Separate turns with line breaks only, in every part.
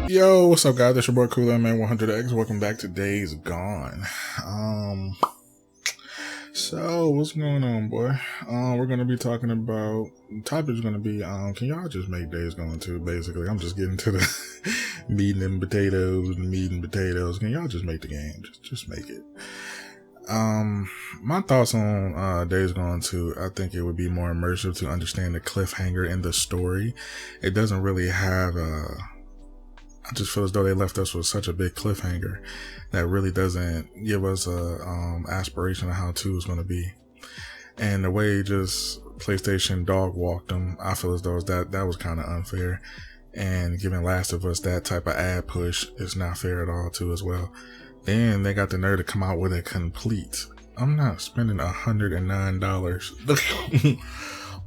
Yo, what's up, guys? It's your boy Cool Man 100X. Welcome back to Days Gone. So what's going on, boy? We're gonna be talking about. The topic's gonna be can y'all just make Days Gone 2? Basically, I'm just getting to the meat and potatoes. Can y'all just make the game? Just make it. My thoughts on Days Gone 2, I think it would be more immersive to understand the cliffhanger in the story. It doesn't really have I just feel as though they left us with such a big cliffhanger that really doesn't give us a aspiration of how 2 is going to be. And the way just PlayStation dog walked them, I feel as though that was kind of unfair. And giving Last of Us that type of ad push is not fair at all too as well. Then they got the nerve to come out with a complete. I'm not spending $109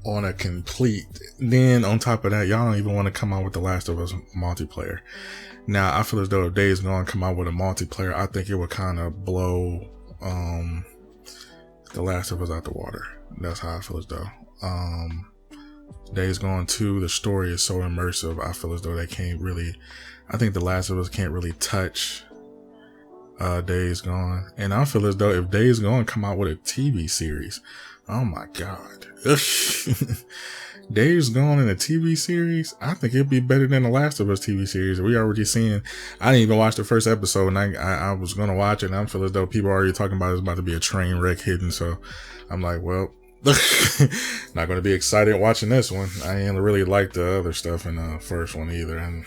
on a complete. Then on top of that, y'all don't even want to come out with the Last of Us multiplayer. Now I feel as though if Days Gone come out with a multiplayer, I think it would kind of blow the Last of Us out the water. That's how I feel as though. Days Gone 2, the story is so immersive. I feel as though they can't really. I think the Last of Us can't really touch Days Gone, and I feel as though if Days Gone come out with a TV series, oh my god. Days Gone in a TV series, I think it'd be better than the Last of Us TV series. We already seeing. I didn't even watch the first episode, and I was gonna watch it, and I feel as though people are already talking about it's about to be a train wreck hidden. So I'm like, well, not gonna be excited watching this one. I didn't really like the other stuff in the first one either, and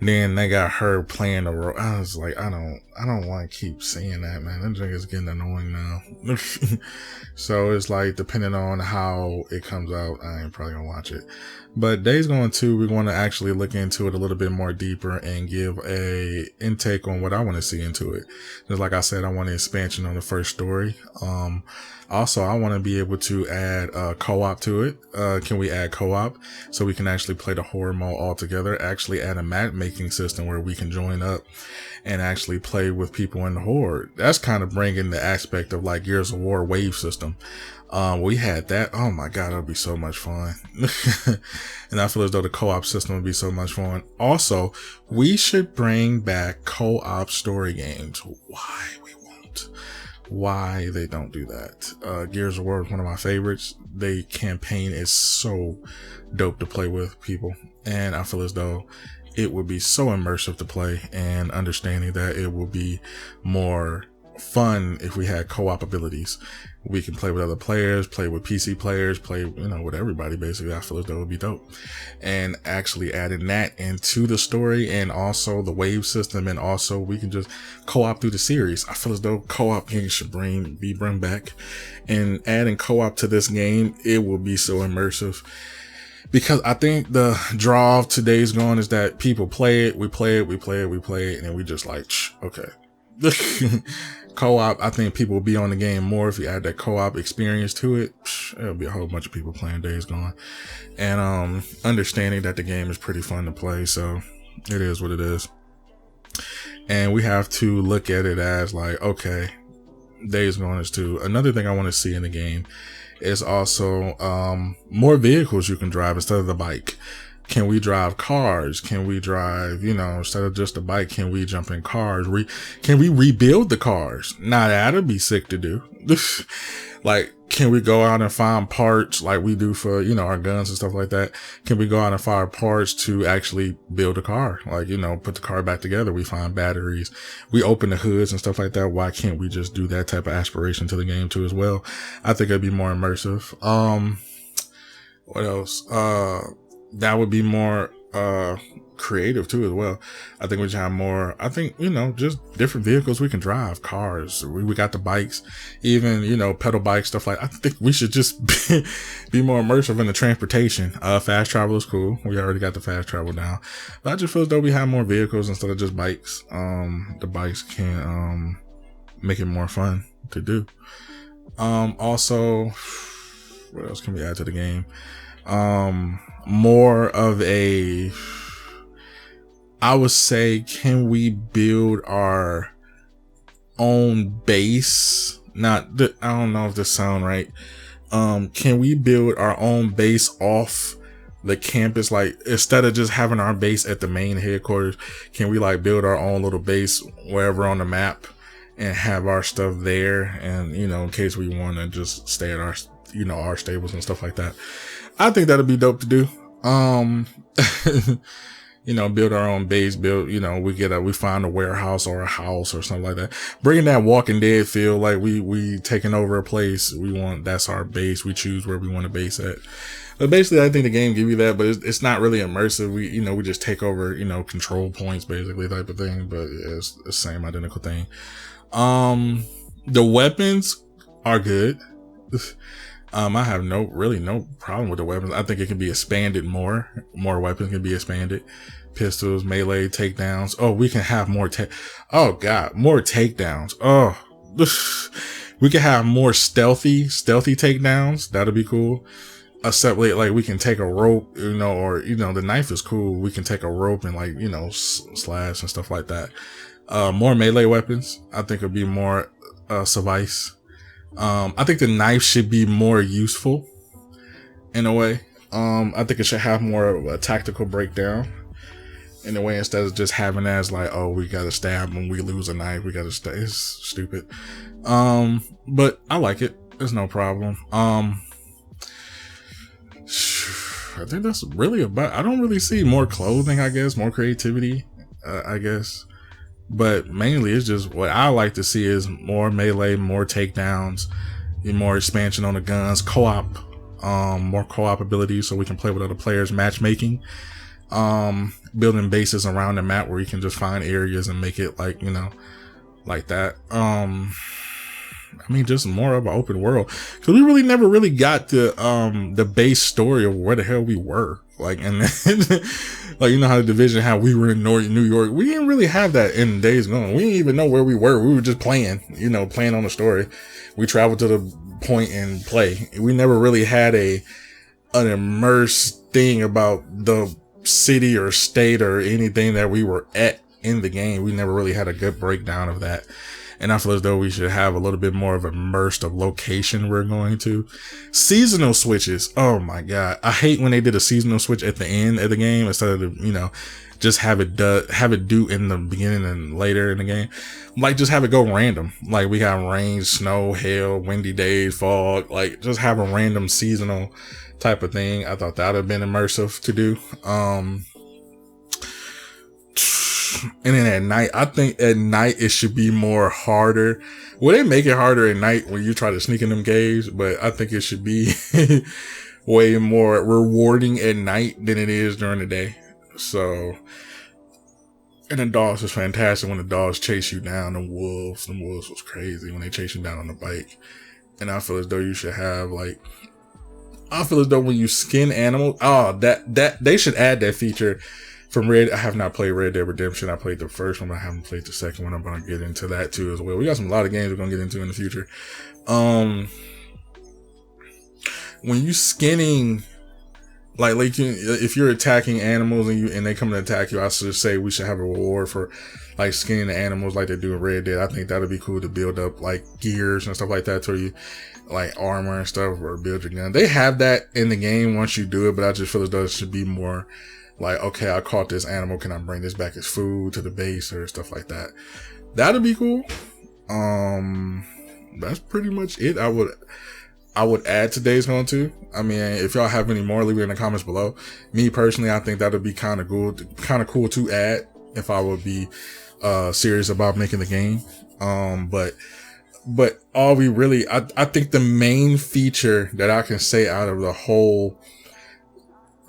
then they got her playing the role. I was like, I don't want to keep seeing that, man. That drink is getting annoying now. So it's like, depending on how it comes out, I ain't probably gonna watch it. But Days Gone 2, we're going to actually look into it a little bit more deeper and give a intake on what I want to see into it. Just like I said, I want an expansion on the first story. Also, I want to be able to add co-op to it. Can we add co-op so we can actually play the horror mode all together? Actually add a map making system where we can join up and actually play with people in the horde. That's kind of bringing the aspect of like Gears of War wave system. We had that. Oh my god, that'd be so much fun. And I feel as though the co-op system would be so much fun. Also, we should bring back co-op story games. Why they don't do that? Gears of War is one of my favorites. The campaign is so dope to play with people, and I feel as though it would be so immersive to play, and understanding that it will be more fun if we had co-op abilities. We can play with other players, play with PC players, play, with everybody basically. I feel as though it would be dope. And actually adding that into the story, and also the wave system, and also we can just co-op through the series. I feel as though co-op games should be bring back, and adding co-op to this game, it will be so immersive. Because I think the draw of Days Gone is that people play it, we play it, and then we just like, okay. Co-op, I think people will be on the game more if you add that co-op experience to it. It'll be a whole bunch of people playing Days Gone, and understanding that the game is pretty fun to play, so it is what it is. And we have to look at it as like, okay, Days Gone is 2. Another thing I want to see in the game is also more vehicles you can drive instead of the bike. Can we drive cars? Can we drive, instead of just a bike, can we jump in cars? Can we rebuild the cars? Now that'd be sick to do. Like, can we go out and find parts like we do for, our guns and stuff like that? Can we go out and find parts to actually build a car? Like, put the car back together. We find batteries. We open the hoods and stuff like that. Why can't we just do that type of aspiration to the game too as well? I think it'd be more immersive. What else? That would be more creative too as well. I think we should have more, just different vehicles we can drive. Cars, we got the bikes, even pedal bikes, stuff like. I think we should just be more immersive in the transportation. Fast travel is cool. We already got the fast travel down, but I just feel as though we have more vehicles instead of just bikes. The bikes can make it more fun to do. Also, what else can we add to the game? More of a, I would say, can we build our own base? I don't know if this sound right. Can we build our own base off the campus, like instead of just having our base at the main headquarters, can we like build our own little base wherever on the map and have our stuff there, and in case we want to just stay at our our stables and stuff like that. I think that'd be dope to do. Build our own base, we find a warehouse or a house or something like that. Bringing that Walking Dead feel, like we taking over a place. That's our base. We choose where we want to base at. But basically, I think the game give you that, but it's not really immersive. We just take over, control points basically type of thing, but it's the same identical thing. The weapons are good. I have no problem with the weapons. I think it can be expanded more. More weapons can be expanded. Pistols, melee, takedowns. Oh, we can have more more takedowns. Oh, we can have more stealthy takedowns. That'll be cool. Separately, like we can take a rope, or the knife is cool. We can take a rope and slash and stuff like that. More melee weapons, I think would be more suffice. I think the knife should be more useful in a way. I think it should have more of a tactical breakdown in a way, instead of just having as like, oh, we gotta stab when we lose a knife, we gotta stab. It's stupid. But I like it. There's no problem. I think that's really about. I don't really see more clothing, I guess, more creativity, I guess. But mainly, it's just what I like to see is more melee, more takedowns, more expansion on the guns, co-op, more co-op abilities so we can play with other players, matchmaking, building bases around the map where you can just find areas and make it like that. Just more of an open world, because we really never really got the base story of where the hell we were. And how the Division, how we were in New York. We didn't really have that in Days Gone. We didn't even know where we were. We were just playing, playing on the story. We traveled to the point and play. We never really had an immersed thing about the city or state or anything that we were at in the game. We never really had a good breakdown of that. And I feel as though we should have a little bit more of immersed of location we're going to. Seasonal switches. Oh my God. I hate when they did a seasonal switch at the end of the game instead of, just have it do in the beginning and later in the game. Like, just have it go random. Like, we got rain, snow, hail, windy days, fog. Like, just have a random seasonal type of thing. I thought that would have been immersive to do. And then at night, I think at night it should be more harder. Well, they make it harder at night when you try to sneak in them caves, but I think it should be way more rewarding at night than it is during the day. So, and the dogs was fantastic when the dogs chase you down. The wolves was crazy when they chase you down on the bike. And I feel as though you should have when you skin animals, that they should add that feature. From Red, I have not played Red Dead Redemption. I played the first one, but I haven't played the second one. I'm going to get into that too as well. We got a lot of games we're going to get into in the future. When you skinning, if you're attacking animals and they come to attack you, I should say we should have a reward for skinning the animals like they do in Red Dead. I think that would be cool to build up gears and stuff like that to you, armor and stuff, or build your gun. They have that in the game once you do it, but I just feel as though it should be more okay, I caught this animal. Can I bring this back as food to the base or stuff like that? That'd be cool. That's pretty much it. I would add to Days Gone 2. If y'all have any more, leave it in the comments below. Me personally, I think that would be kind of cool to add if I would be serious about making the game. But all we really, I think the main feature that I can say out of the whole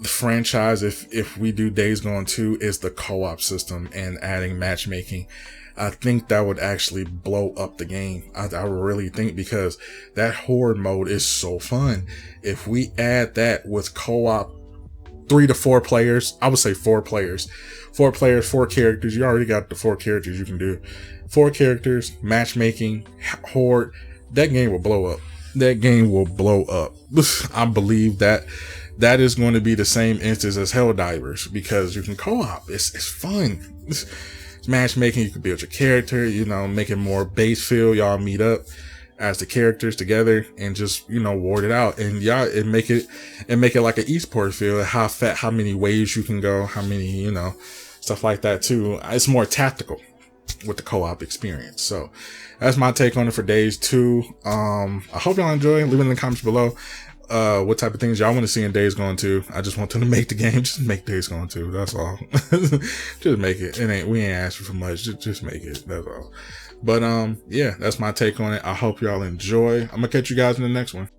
franchise, if we do Days Gone 2, is the co-op system and adding matchmaking. I think that would actually blow up the game. I really think, because that horde mode is so fun. If we add that with co-op, 3 to 4 players, I would say 4 players, 4 characters. You already got the 4 characters you can do. 4 characters, matchmaking, horde. That game will blow up. I believe that is going to be the same instance as Helldivers, because you can co-op. It's fun. It's matchmaking. You can build your character, make it more base feel. Y'all meet up. as the characters together and just, you know, ward it out. And yeah, it make it like an esports feel, how many ways you can go, how many, you know, stuff like that too. It's more tactical with the co-op experience. So that's my take on it for Days 2. I hope y'all enjoy. Leave it in the comments below what type of things y'all want to see in Days Gone 2. I just want them to make the game. Just make Days Gone 2. That's all. Just make it. We ain't asking for much. Just make it. That's all. But yeah, that's my take on it. I hope y'all enjoy. I'm gonna catch you guys in the next one.